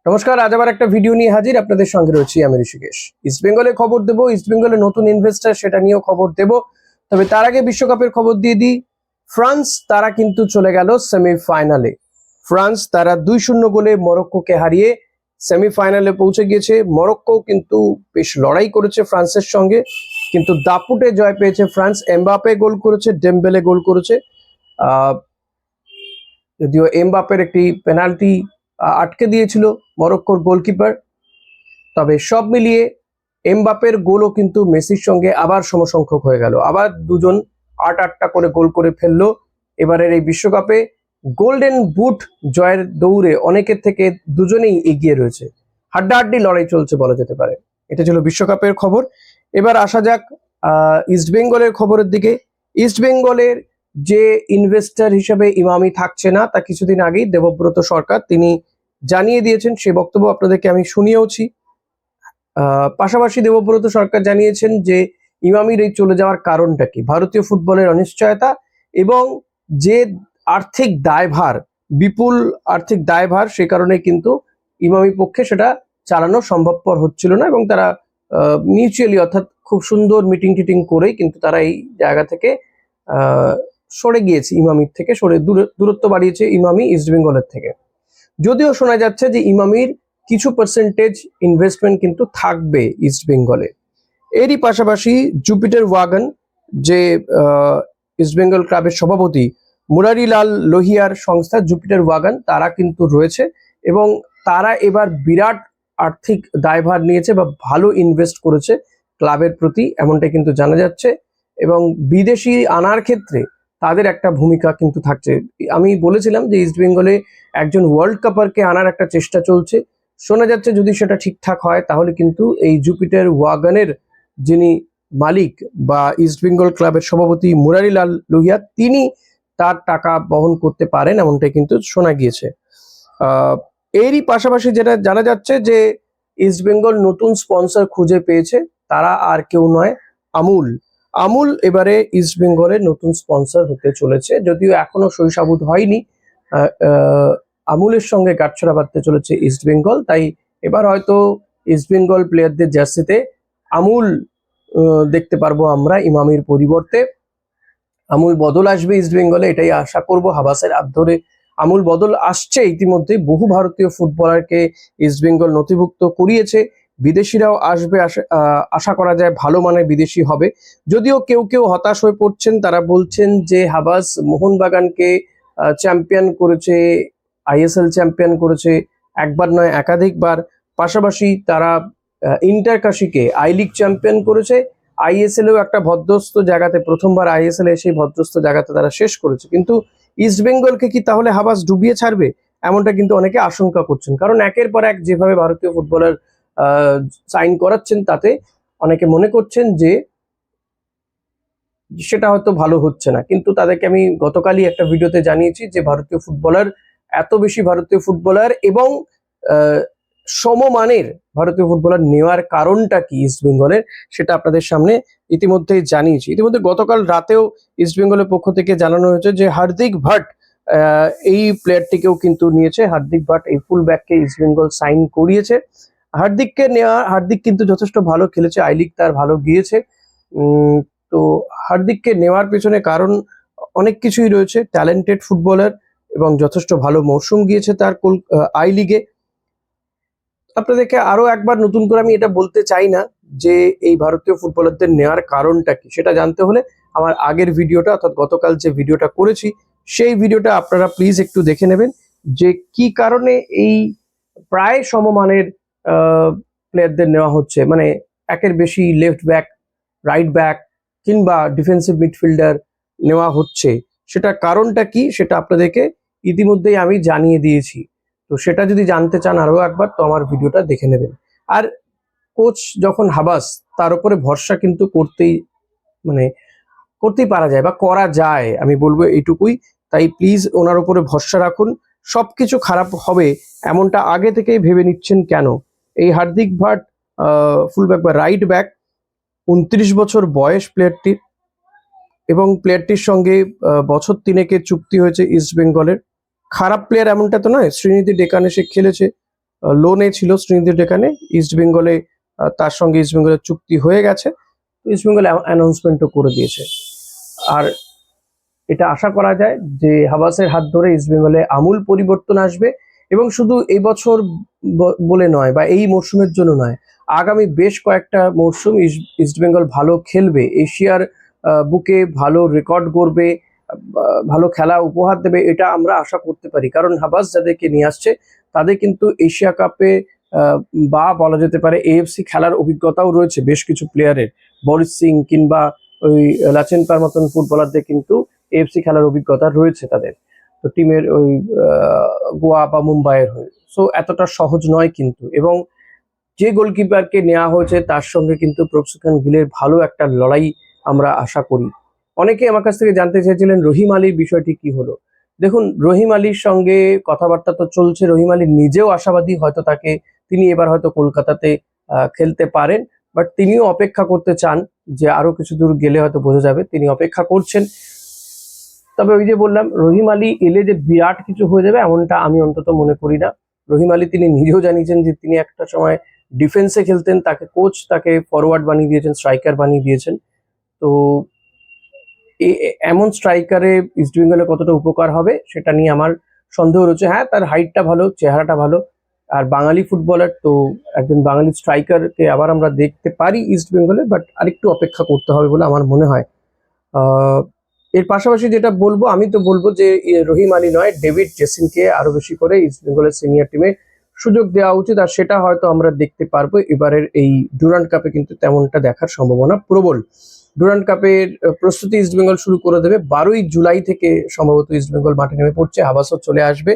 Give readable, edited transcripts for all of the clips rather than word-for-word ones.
নমস্কার, আজ আবার একটা ভিডিও নিয়ে হাজির আপনাদের সঙ্গে রয়েছি আমি ঋষিকেশ। ইস্ট বেঙ্গলের খবর দেব, ইস্ট বেঙ্গলের নতুন ইনভেস্টার সেটা নিয়েও খবর দেব। তবে তার আগে বিশ্বকাপের খবর দিয়ে দিই। ফ্রান্স তারা কিন্তু চলে গেল সেমিফাইনালে। ফ্রান্স তারা 2-0 গোলে মরক্কোকে হারিয়ে সেমিফাইনালে পৌঁছে গিয়েছে। মরক্কো কিন্তু বেশ লড়াই করেছে ফ্রান্সের সঙ্গে, কিন্তু দাপুটে জয় পেয়েছে ফ্রান্স। এমবাপে গোল করেছে, ডেম্বেলে গোল করেছে। যদিও এমবাপের একটি পেনাল্টি আটকে দিয়েছিল মরক্কোর গোলকিপার। তবে সব মিলিয়ে এমবাপের গোলও কিন্তু মেসির সঙ্গে আবার সমসংখ্যক হয়ে গেল। আবার দুজন 8-8টা করে গোল করে ফেললো। এবারের এই বিশ্বকাপে গোল্ডেন বুট জয়ের দৌড়ে অনেকের থেকে দুজনেই এগিয়ে রয়েছে। হাড্ডাহাড্ডি লড়াই চলছে বলা যেতে পারে। এটা ছিল বিশ্বকাপের খবর। এবার আসা যাক ইস্ট বেঙ্গলের খবরের দিকে। ইস্ট বেঙ্গলের যে ইনভেস্টর হিসেবে ইমামি থাকছে না, তা কিছুদিন আগেই দেবব্রত সরকার তিনি জানিয়ে দিয়েছেন। সে বক্তব্য আপনাদেরকে আমি শুনিয়েওছি। পাশাপাশি দেবব্রত সরকার জানিয়েছেন যে ইমামির এই চলে যাওয়ার কারণটা কি, ভারতীয় ফুটবলের অনিশ্চয়তা এবং যে আর্থিক দায়ভার, বিপুল আর্থিক দায়ভার, সে কারণে কিন্তু ইমামির পক্ষে সেটা চালানো সম্ভবপর হচ্ছিল না এবং তারা মিউচুয়ালি অর্থাৎ খুব সুন্দর মিটিং টিটিং করেই কিন্তু তারা এই জায়গা থেকে সরে গিয়েছে, ইমামির থেকে সরে দূরত্ব বাড়িয়েছে ইমামি ইস্ট বেঙ্গলের থেকে। যদিও শোনা যাচ্ছে যে ইমামির কিছু পার্সেন্টেজ ইনভেস্টমেন্ট কিন্তু থাকবে ইস্ট বেঙ্গলে। এরই পাশাপাশি জুপিটার ওয়াগন, যে ইস্ট বেঙ্গল ক্লাবের সভাপতি মুরারিলাল লোহিয়ার সংস্থা জুপিটার ওয়াগন, তারা কিন্তু রয়েছে এবং তারা এবার বিরাট আর্থিক দায়ভার নিয়েছে বা ভালো ইনভেস্ট করেছে ক্লাবের প্রতি, এমনটাই কিন্তু জানা যাচ্ছে। এবং বিদেশি আনার ক্ষেত্রে তাদের একটা ভূমিকা কিন্তু থাকছে। আমি বলেছিলাম যে ইস্ট বেঙ্গলে একজন ওয়ার্ল্ড কাপারকে আনার একটা চেষ্টা চলছে। শোনা যাচ্ছে যদি সেটা ঠিকঠাক হয় তাহলে কিন্তু এই জুপিটার ওয়াগনের যিনি মালিক বা ইস্ট বেঙ্গল ক্লাবের সভাপতি মুরারিলাল লোহিয়া, তিনি তার টাকা বহন করতে পারেন, এমনটাই কিন্তু শোনা গিয়েছে। এরই পাশাপাশি যেটা জানা যাচ্ছে যে ইস্ট বেঙ্গল নতুন স্পন্সর খুঁজে পেয়েছে। তারা আর কেউ নয়, আমুল। আমুল এবারে ইস্ট বেঙ্গলের নতুন স্পন্সর হতে চলেছে, যদিও এখনো সহিসাবুত হয়নি। আমুলের সঙ্গে গাঁটছড়া বাঁধতে চলেছে ইস্ট বেঙ্গল, তাই এবার হয়তো ইস্ট বেঙ্গল প্লেয়ারদের জার্সিতে আমুল দেখতে পারবো আমরা ইমামির পরিবর্তে। আমুল বদল আসবে ইস্ট বেঙ্গলে, এটাই আশা করব। হাবাসের হাত ধরে আমুল বদল আসছে। ইতিমধ্যে বহু ভারতীয় ফুটবলারকে ইস্ট বেঙ্গল নথিভুক্ত করিয়েছে। বিদেশিরাও আসবে, আশা করা যায় ভালো মানের বিদেশি হবে। যদিও কেউ কেউ হতাশ হয়ে পড়ছেন, তারা বলছেন যে হাবাস মোহনবাগানকে চ্যাম্পিয়ন করেছে, আইএসএল চ্যাম্পিয়ন করেছে, একবার নয় একাধিকবার। পাশাপাশি তারা ইন্টারকাশিকে আই লিগ চ্যাম্পিয়ন করেছে। আইএসএলেও একটা ভদ্রস্থ জায়গাতে, প্রথমবার আইএসএল এ সেই ভদ্রস্থ জায়গাতে তারা শেষ করেছে। কিন্তু ইস্ট বেঙ্গলকে কি তাহলে হাবাস ডুবিয়ে ছাড়বে, এমনটা কিন্তু অনেকে আশঙ্কা করছেন। কারণ একের পর এক যেভাবে ভারতীয় ফুটবলার সাইন করাচ্ছেন, তাতে অনেকে মনে করছেন যে সেটা হয়তো ভালো হচ্ছে না। কিন্তু তাদেরকে আমি গতকালই একটা ভিডিওতে জানিয়েছি যে ভারতীয় ফুটবলার, এত বেশি ভারতীয় ফুটবলার এবং সমমানের ভারতীয় ফুটবলার নেওয়ার কারণটা কি ইস্ট বেঙ্গলের, সেটা আপনাদের সামনে ইতিমধ্যেই জানিয়েছি। ইতিমধ্যে গতকাল রাতেও ইস্ট বেঙ্গলের পক্ষ থেকে জানানো হয়েছে যে হার্দিক ভাট এই প্লেয়ারটিকেও কিন্তু নিয়েছে। হার্দিক ভাট এই ফুল ব্যাককে ইস্ট বেঙ্গল সাইন করিয়েছে। হার্দিক কিন্তু যথেষ্ট ভালো খেলেছে, আই লিগ তার ভালো গিয়েছে। তো হার্দিককে নেওয়ার পেছনে কারণ অনেক কিছুই রয়েছে। ট্যালেন্টেড ফুটবলার এবং যথেষ্ট ভালো মৌসুম গিয়েছে তার আই লিগে। আপনাদেরকে আরো একবার নতুন করে আমি এটা বলতে চাই না যে এই ভারতীয় ফুটবলারদের নেওয়ার কারণটা কি, সেটা জানতে হলে আমার আগের ভিডিওটা, অর্থাৎ গতকাল যে ভিডিওটা করেছি, সেই ভিডিওটা আপনারা প্লিজ একটু দেখে নেবেন যে কি কারণে এই প্রায় সমমানের প্লেয়ারদের নেওয়া হচ্ছে। মানে একের বেশি লেফট ব্যাক, রাইট ব্যাক কিংবা ডিফেন্সিভ মিডফিল্ডার নেওয়া হচ্ছে, সেটা কারণটা কি সেটা আপনাদেরকে ইতিমধ্যেই আমি জানিয়ে দিয়েছি। তো সেটা যদি জানতে চান আরো একবার, তো আমার ভিডিওটা দেখে নেবেন। আর কোচ যখন হাবাস, তার উপরে ভরসা কিন্তু করতেই পারা যায় বা করা যায়, আমি বলবো এইটুকুই। তাই প্লিজ ওনার উপরে ভরসা রাখুন। সবকিছু খারাপ হবে এমনটা আগে থেকেই ভেবে নিচ্ছেন কেন? এই হার্দিক ভাট ফুলব্যাক বা রাইট ব্যাক, 29 বছর বয়স প্লেয়ারটির এবং প্লেয়ারটির সঙ্গে বছর 3 চুক্তি হয়েছে ইস্ট বেঙ্গলের। খারাপ প্লেয়ার এমনটা তো নয়, শ্রীনিধি ডেকান এসে খেলেছে, লোনে ছিল শ্রীনিধি ডেকানে, ইস্ট বেঙ্গলে তার সঙ্গে ইস্ট বেঙ্গলের চুক্তি হয়ে গেছে, ইস্ট বেঙ্গল অ্যানাউন্সমেন্টও করে দিয়েছে। আর এটা আশা করা যায় যে হাবাসের হাত ধরে ইস্ট বেঙ্গলে আমূল পরিবর্তন আসবে, এবং শুধু এই বছর বলে নয় বা এই মরশুমের জন্য নয়, আগামী বেশ কয়েকটা মরশুম ইস্ট বেঙ্গল ভালো খেলবে, এশিয়ার বুকে ভালো রেকর্ড করবে, ভালো খেলা উপহার দেবে, এটা আমরা আশা করতে পারি। কারণ হাবাস যাদেরকে নিয়ে আসছে তাদের কিন্তু এশিয়া কাপে বা বলা যেতে পারে এএফসি খেলার অভিজ্ঞতাও রয়েছে বেশ কিছু প্লেয়ারের। বরিস সিং কিংবা ওই লাচেনপার মতন ফুটবলারদের কিন্তু এএফসি খেলার অভিজ্ঞতা রয়েছে তাদের, তো টিমের ওই গোয়া বা মুম্বাইয়ের হয়ে। সো এতটা সহজ নয় কিন্তু, এবং যে গোলকিপারকে নেওয়া হয়েছে তার সঙ্গে কিন্তু প্রফুল্ল গিলের ভালো একটা লড়াই আমরা আশা করি। অনেকে আমার কাছ থেকে জানতে চেয়েছিলেন রহিম আলীর বিষয়টি কি হলো। দেখুন, রহিম আলীর সঙ্গে কথাবার্তা তো চলছে, রহিম আলী নিজেও আশাবাদী, হয়তো তিনি এবার হয়তো কলকাতাতে খেলতে পারেন, বাট তিনিও অপেক্ষা করতে চান, যে আরো কিছু দূর গেলে হয়তো বোঝা যাবে, তিনি অপেক্ষা করছেন। তবে ওই যে বললাম, রহিম আলী এলে যে বিরাট কিছু হয়ে যাবে এমনটা আমি অন্তত মনে করি না। রহিম আলী তিনি নিজেও জানিয়েছেন যে তিনি একটা সময় ডিফেন্সে খেলতেন, তাকে কোচ তাকে ফরওয়ার্ড বানিয়ে দিয়েছেন, স্ট্রাইকার বানিয়ে দিয়েছেন। তো এমন স্ট্রাইকারে ইস্ট বেঙ্গলে কতটা উপকার হবে সেটা নিয়ে আমার সন্দেহ রয়েছে। হ্যাঁ, তার হাইটটা ভালো, চেহারাটা ভালো, আর বাঙালি ফুটবলার, তো একজন বাঙালি স্ট্রাইকারকে আবার আমরা দেখতে পারি ইস্ট বেঙ্গলে, বাট আরেকটু অপেক্ষা করতে হবে বলে আমার মনে হয়। এর পাশাপাশি যেটা বলবো, আমি তো বলবো যে রহিম আলী নয়, ডেভিড জেসিনকে আরো বেশি করে ইস্ট বেঙ্গলের সিনিয়র টিমে সুযোগ দেওয়া উচিত, আর সেটা হয়তো আমরা দেখতে পারবো এবারের এই ডুরান্ড কাপে, কিন্তু তেমনটা দেখার সম্ভাবনা প্রবল। ডুরান্ড কাপের প্রস্তুতি ইস্ট বেঙ্গল শুরু করে দেবে 12ই জুলাই থেকে, সম্ভবত ইস্ট বেঙ্গল মাঠে নেমে পড়ছে, হাবাসও চলে আসবে।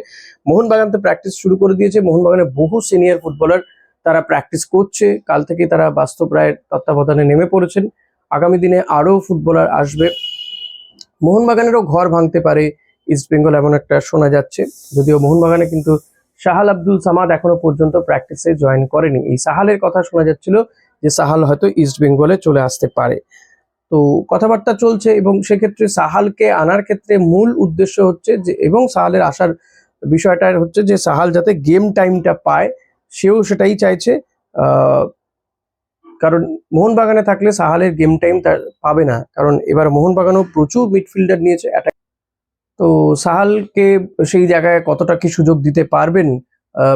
মোহনবাগান তো প্র্যাকটিস শুরু করে দিয়েছে, মোহনবাগানের বহু সিনিয়র ফুটবলার তারা প্র্যাকটিস করছে, কাল থেকে তারা বাস্তব রায়ের তত্ত্বাবধানে নেমে পড়েছেন। আগামী দিনে আরো ফুটবলার আসবে, মোহনবাগানেরও ঘর ভাঙতে পারে ইস্ট বেঙ্গল, এমন একটা শোনা যাচ্ছে। যদিও মোহনবাগানে কিন্তু সাহাল আব্দুল সামাদ এখনো পর্যন্ত প্র্যাকটিসে জয়েন করেনি। এই সাহালের কথা শোনা যাচ্ছিল যে সাহাল হয়তো ইস্ট বেঙ্গলে চলে আসতে পারে। তো কথাবার্তা চলছে, এবং সেক্ষেত্রে সাহালকে আনার ক্ষেত্রে মূল উদ্দেশ্য হচ্ছে যে, এবং সাহালের আসার বিষয়টা হচ্ছে যে সাহাল যাতে গেম টাইমটা পায়, সেও সেটাই চাইছে। কারণ মোহনবাগানে থাকলে সাহালের গেম টাইম তার পাবে না, কারণ এবার মোহনবাগানও প্রচুর মিডফিল্ডার নিয়েছে। তো সাহালকে সেই জায়গায় কতটা কি সুযোগ দিতে পারবেন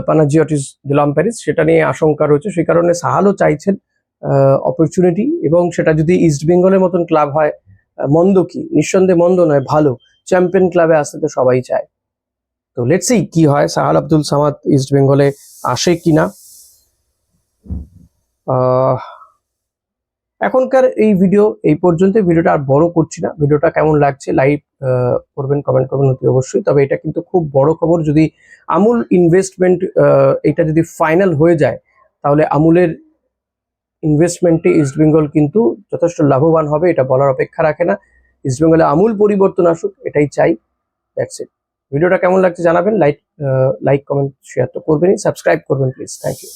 পানাজিওটিস দিলাম্পারিস, সেটা নিয়ে আশঙ্কা রয়েছে। সেই কারণে সাহালও চাইছেন অপরচুনিটি, এবং সেটা যদি ইস্ট বেঙ্গলের মতন ক্লাব হয়, মন্দ কি, নিঃসন্দেহে মন্দ নয়, ভালো চ্যাম্পিয়ন ক্লাবে আসতে তো সবাই চায়। তো লেটস সি কি হয়, সাহাল আব্দুল সামাদ ইস্ট বেঙ্গলে আসে কিনা। এখনকার এই ভিডিও এই পর্যন্ত, ভিডিওটা আর বড় করছি না। ভিডিওটা কেমন লাগছে লাইক করবেন, কমেন্ট করবেন অতি অবশ্যই। তবে এটা কিন্তু খুব বড় খবর, যদি আমুল ইনভেস্টমেন্ট এটা যদি ফাইনাল হয়ে যায়, তাহলে আমুলের ইনভেস্টমেন্টে ইস্ট বেঙ্গল কিন্তু যথেষ্ট লাভবান হবে, এটা বলার অপেক্ষা রাখে না। ইস্ট বেঙ্গলে আমূল পরিবর্তন আসুক, এটাই চাই। That's it. ভিডিওটা কেমন লাগছে জানাবেন, লাইক কমেন্ট শেয়ার তো করবেনই, সাবস্ক্রাইব করবেন প্লিজ। Thank you.